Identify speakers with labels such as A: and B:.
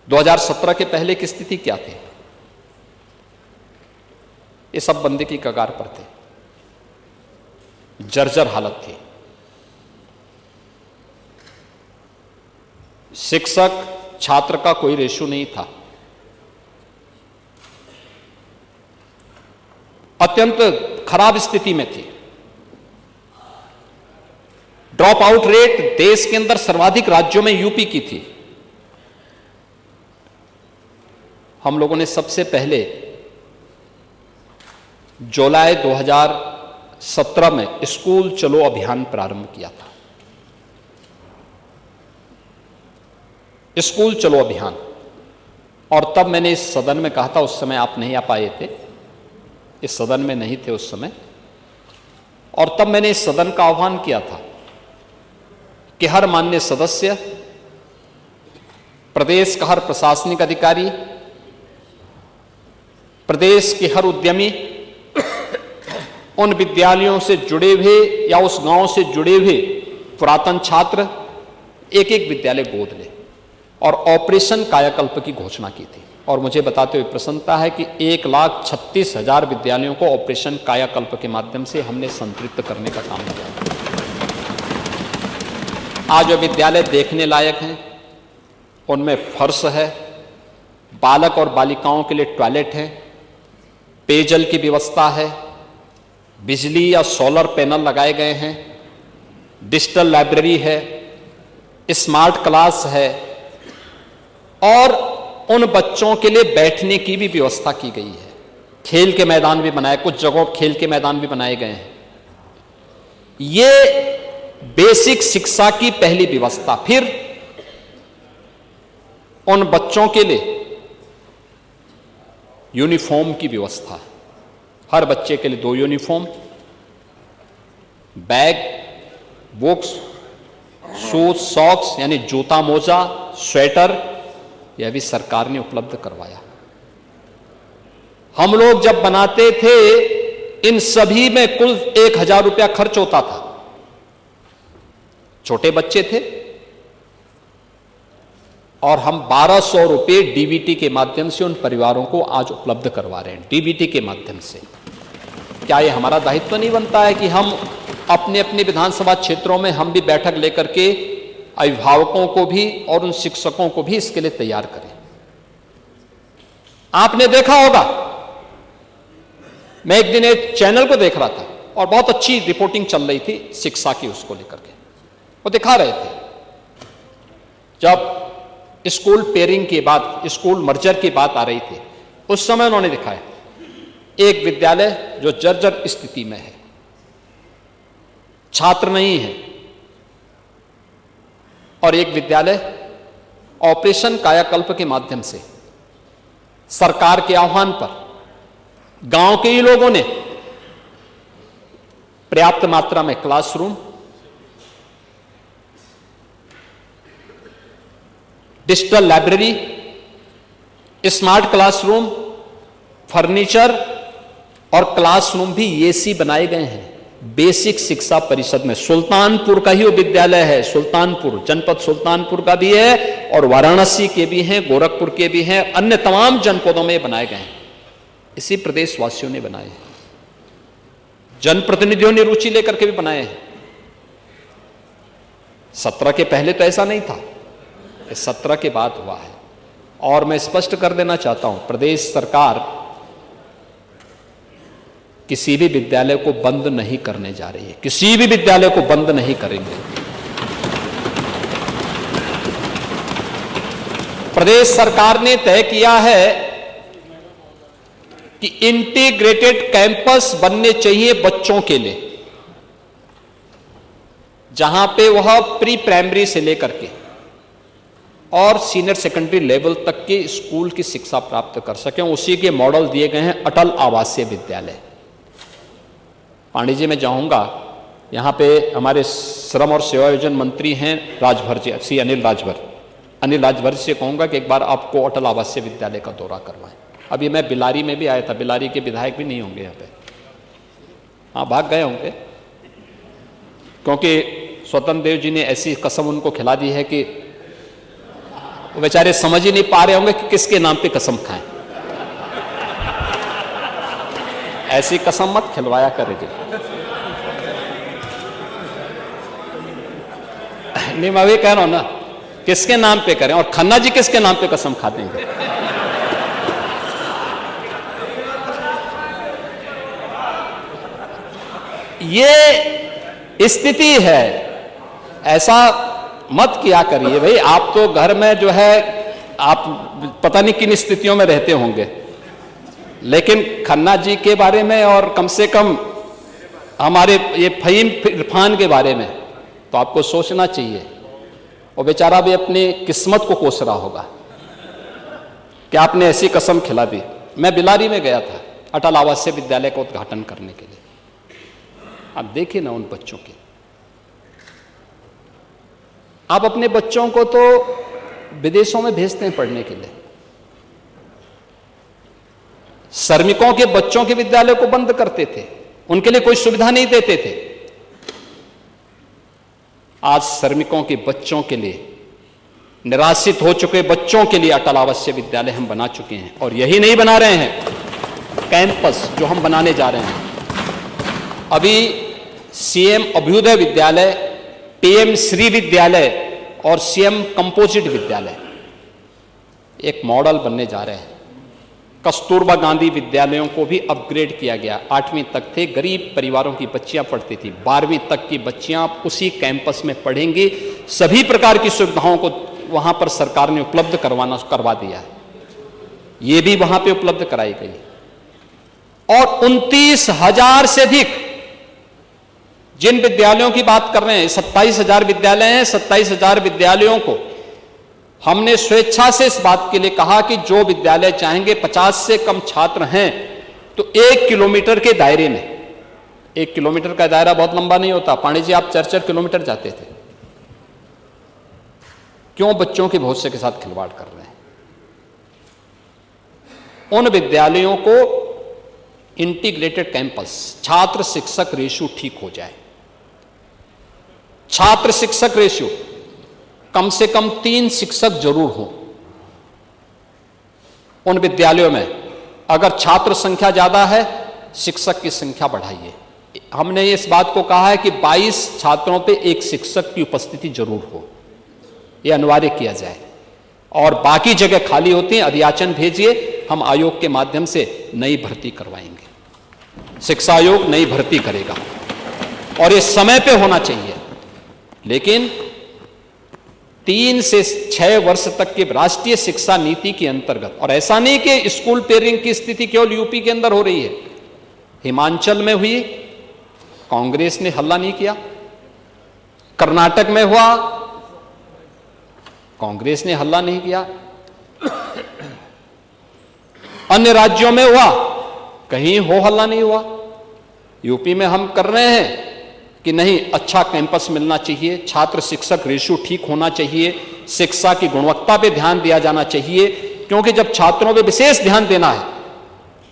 A: 2017 के पहले की स्थिति क्या थी? ये सब बंदी की कगार पर थे, जर्जर हालत थी। शिक्षक छात्र का कोई रेशो नहीं था, अत्यंत खराब स्थिति में थी। ड्रॉप आउट रेट देश के अंदर सर्वाधिक राज्यों में यूपी की थी। हम लोगों ने सबसे पहले जुलाई 2017 में स्कूल चलो अभियान प्रारंभ किया था। स्कूल चलो अभियान, और तब मैंने इस सदन में कहा था, उस समय आप नहीं आ पाए थे, इस सदन में नहीं थे उस समय, और तब मैंने इस सदन का आह्वान किया था कि हर माननीय सदस्य, प्रदेश का हर प्रशासनिक अधिकारी, प्रदेश के हर उद्यमी उन विद्यालयों से जुड़े हुए या उस गांव से जुड़े हुए पुरातन छात्र एक एक विद्यालय गोद ले, और ऑपरेशन कायाकल्प की घोषणा की थी। और मुझे बताते हुए प्रसन्नता है कि 1,36,000 विद्यालयों को ऑपरेशन कायाकल्प के माध्यम से हमने संतृप्त करने का काम किया। आज वो विद्यालय देखने लायक हैं, उनमें फर्श है, बालक और बालिकाओं के लिए टॉयलेट है, पेयजल की व्यवस्था है, बिजली या सोलर पैनल लगाए गए हैं, डिजिटल लाइब्रेरी है, स्मार्ट क्लास है, और उन बच्चों के लिए बैठने की भी व्यवस्था की गई है। खेल के मैदान भी बनाए, कुछ जगहों खेल के मैदान भी बनाए गए हैं। ये बेसिक शिक्षा की पहली व्यवस्था। फिर उन बच्चों के लिए यूनिफॉर्म की व्यवस्था, हर बच्चे के लिए 2 uniform, bag, books, shoes, socks यानी जूता, मोजा, स्वेटर, यह भी सरकार ने उपलब्ध करवाया। हम लोग जब बनाते थे, इन सभी में कुल 1,000 रुपया खर्च होता था। छोटे बच्चे थे, और हम 1,200 रुपये डीबीटी के माध्यम से उन परिवारों को आज उपलब्ध करवा रहे हैं, डीबीटी के माध्यम से। क्या ये हमारा दायित्व नहीं बनता है कि हम अपने अपने विधानसभा क्षेत्रों में हम भी बैठक लेकर के अभिभावकों को भी और उन शिक्षकों को भी इसके लिए तैयार करें? आपने देखा होगा, मैं एक दिन एक चैनल को देख रहा था और बहुत अच्छी रिपोर्टिंग चल रही थी शिक्षा की, उसको लेकर के वो दिखा रहे थे। जब स्कूल पेयरिंग की बात, स्कूल मर्जर की बात आ रही थी, उस समय उन्होंने दिखाया एक विद्यालय जो जर्जर स्थिति में है, छात्र नहीं है, और एक विद्यालय ऑपरेशन कायाकल्प के माध्यम से सरकार के आह्वान पर गांव के ही लोगों ने पर्याप्त मात्रा में classroom, digital library, smart classroom, furniture और क्लासरूम भी एसी बनाए गए हैं। बेसिक शिक्षा परिषद में सुल्तानपुर का ही वो विद्यालय है, सुल्तानपुर, जनपद सुल्तानपुर का भी है, और वाराणसी के भी हैं, गोरखपुर के भी हैं, अन्य तमाम जनपदों में बनाए गए हैं। इसी प्रदेशवासियों ने बनाए हैं, जनप्रतिनिधियों ने रुचि लेकर के भी बनाए हैं। 17 के पहले तो ऐसा नहीं था, 17 के बाद हुआ है। और मैं स्पष्ट कर देना चाहता हूं, प्रदेश सरकार किसी भी विद्यालय को बंद नहीं करने जा रही है, किसी भी विद्यालय को बंद नहीं करेंगे। प्रदेश सरकार ने तय किया है कि इंटीग्रेटेड कैंपस बनने चाहिए बच्चों के लिए, जहां पे वह प्री प्राइमरी से लेकर के और सीनियर सेकेंडरी लेवल तक के स्कूल की शिक्षा प्राप्त कर सकें। उसी के मॉडल दिए गए हैं अटल आवासीय विद्यालय। पांडे जी, मैं जाऊंगा, यहां पे हमारे श्रम और सेवायोजन मंत्री हैं राजभर जी, श्री अनिल राजभर से कहूंगा कि एक बार आपको अटल आवासीय विद्यालय का दौरा करवाएं। अभी मैं बिलारी में भी आया था, बिलारी के विधायक भी नहीं होंगे यहाँ पे, हाँ भाग गए होंगे, क्योंकि स्वतंत्र देव जी ने ऐसी कसम उनको खिला दी है कि वो बेचारे समझ ही नहीं पा रहे होंगे कि किसके नाम पे कसम खाएं। ऐसी कसम मत खिलवाया करेगी। नहीं, मैं वही कह रहा हूं ना, किसके नाम पे करें, और खन्ना जी किसके नाम पे कसम खा देंगे? ये स्थिति है, ऐसा मत किया करिए भाई। आप तो घर में जो है, आप पता नहीं किन स्थितियों में रहते होंगे, लेकिन खन्ना जी के बारे में और कम से कम हमारे ये फहीम इरफान के बारे में तो आपको सोचना चाहिए। वो बेचारा भी अपनी किस्मत को कोस रहा होगा कि आपने ऐसी कसम खिला दी। मैं बिलारी में गया था अटल आवासीय विद्यालय का उद्घाटन करने के लिए। आप देखिए ना उन बच्चों की, आप अपने बच्चों को तो विदेशों में भेजते हैं पढ़ने के लिए, श्रमिकों के बच्चों के विद्यालय को बंद करते थे, उनके लिए कोई सुविधा नहीं देते थे। आज श्रमिकों के बच्चों के लिए, निराश्रित हो चुके बच्चों के लिए अटल आवासीय विद्यालय हम बना चुके हैं। और यही नहीं बना रहे हैं, कैंपस जो हम बनाने जा रहे हैं, अभी सीएम अभ्युदय विद्यालय, पीएम श्री विद्यालय और सीएम कंपोजिट विद्यालय एक मॉडल बनने जा रहे हैं। कस्तूरबा गांधी विद्यालयों को भी अपग्रेड किया गया। 8वीं तक थे, गरीब परिवारों की बच्चियां पढ़ती थी, 12वीं तक की बच्चियां उसी कैंपस में पढ़ेंगी। सभी प्रकार की सुविधाओं को वहां पर सरकार ने उपलब्ध करवा दिया है, ये भी वहां पे उपलब्ध कराई गई। और 29,000 से अधिक जिन विद्यालयों की बात कर रहे हैं, 27,000 विद्यालय हैं, 27,000 विद्यालयों को हमने स्वेच्छा से इस बात के लिए कहा कि जो विद्यालय चाहेंगे, 50 से कम छात्र हैं तो 1 किलोमीटर के दायरे में, 1 किलोमीटर का दायरा बहुत लंबा नहीं होता, पांडे जी आप 4-4 किलोमीटर जाते थे, क्यों बच्चों के भविष्य के साथ खिलवाड़ कर रहे हैं? उन विद्यालयों को इंटीग्रेटेड कैंपस, छात्र शिक्षक रेशियो ठीक हो जाए, छात्र शिक्षक रेशियो कम से कम 3 शिक्षक जरूर हो उन विद्यालयों में। अगर छात्र संख्या ज्यादा है, शिक्षक की संख्या बढ़ाइए। हमने इस बात को कहा है कि 22 छात्रों पे 1 शिक्षक की उपस्थिति जरूर हो, यह अनिवार्य किया जाए। और बाकी जगह खाली होती हैं, अधियाचन भेजिए, हम आयोग के माध्यम से नई भर्ती करवाएंगे। शिक्षा आयोग नई भर्ती करेगा और ये समय पे होना चाहिए। लेकिन 3 से 6 वर्ष तक की राष्ट्रीय शिक्षा नीति के अंतर्गत, और ऐसा नहीं कि स्कूल पेयरिंग की स्थिति केवल यूपी के अंदर हो रही है, हिमाचल में हुई, कांग्रेस ने हल्ला नहीं किया। कर्नाटक में हुआ, कांग्रेस ने हल्ला नहीं किया। अन्य राज्यों में हुआ, कहीं हो हल्ला नहीं हुआ। यूपी में हम कर रहे हैं कि नहीं, अच्छा कैंपस मिलना चाहिए, छात्र शिक्षक रेशियो ठीक होना चाहिए, शिक्षा की गुणवत्ता पे ध्यान दिया जाना चाहिए, क्योंकि जब छात्रों पे विशेष ध्यान देना है